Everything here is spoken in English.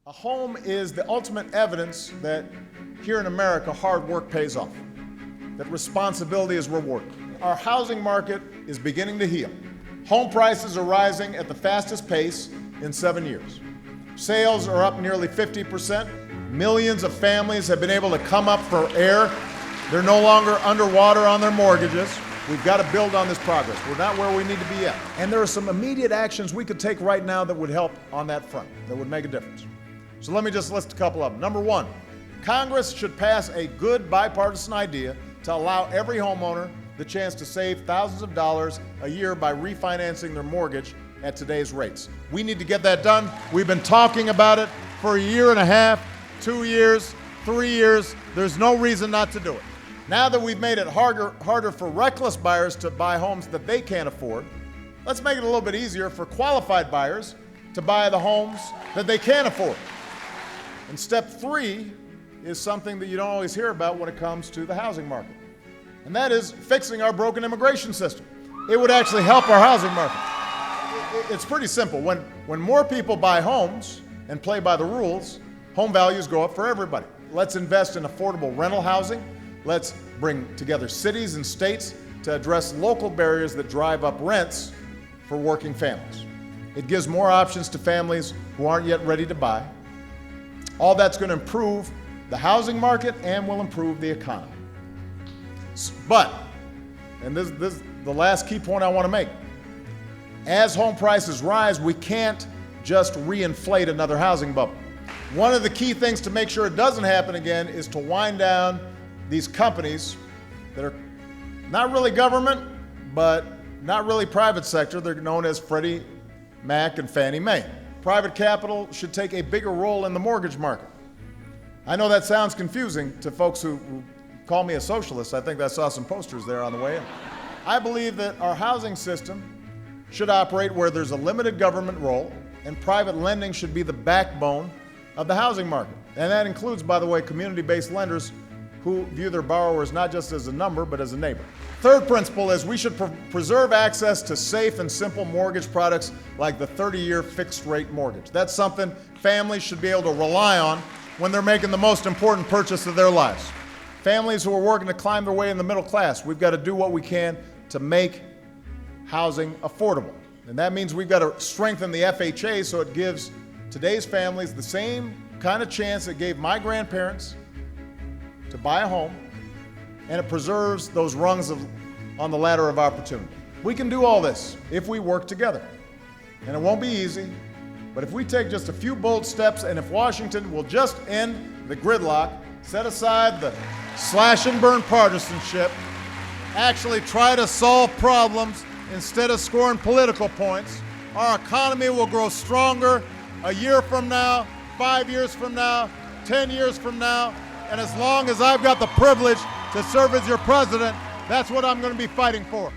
A home is the ultimate evidence that here in America, hard work pays off, that responsibility is rewarded. Our housing market is beginning to heal. Home prices are rising at the fastest pace in 7 years. Sales are up nearly 50%. Millions of families have been able to come up for air. They're no longer underwater on their mortgages. We've got to build on this progress. We're not where we need to be yet. And there are some immediate actions we could take right now that would help on that front, that would make a difference. So let me just list a couple of them. Number one, Congress should pass a good bipartisan idea to allow every homeowner the chance to save thousands of dollars a year by refinancing their mortgage at today's rates. We need to get that done. We've been talking about it for a year and a half, 2 years, 3 years. There's no reason not to do it. Now that we've made it harder for reckless buyers to buy homes that they can't afford, let's make it a little bit easier for qualified buyers to buy the homes that they can afford. And step three is something that you don't always hear about when it comes to the housing market. And that is fixing our broken immigration system. It would actually help our housing market. It's pretty simple. When more people buy homes and play by the rules, home values go up for everybody. Let's invest in affordable rental housing. Let's bring together cities and states to address local barriers that drive up rents for working families. It gives more options to families who aren't yet ready to buy. All that's going to improve the housing market and will improve the economy. But, and this is the last key point I want to make, as home prices rise, we can't just reinflate another housing bubble. One of the key things to make sure it doesn't happen again is to wind down these companies that are not really government, but not really private sector. They're known as Freddie Mac and Fannie Mae. Private capital should take a bigger role in the mortgage market. I know that sounds confusing to folks who call me a socialist. I think I saw some posters there on the way in. I believe that our housing system should operate where there's a limited government role, and private lending should be the backbone of the housing market. And that includes, by the way, community-based lenders who view their borrowers not just as a number, but as a neighbor. Third principle is we should preserve access to safe and simple mortgage products like the 30-year fixed-rate mortgage. That's something families should be able to rely on when they're making the most important purchase of their lives. Families who are working to climb their way in the middle class, we've got to do what we can to make housing affordable. And that means we've got to strengthen the FHA so it gives today's families the same kind of chance it gave my grandparents to buy a home, and it preserves those rungs on the ladder of opportunity. We can do all this if we work together. And it won't be easy, but if we take just a few bold steps, and if Washington will just end the gridlock, set aside the slash and burn partisanship, actually try to solve problems instead of scoring political points, our economy will grow stronger a year from now, 5 years from now, 10 years from now, and as long as I've got the privilege to serve as your president, that's what I'm going to be fighting for.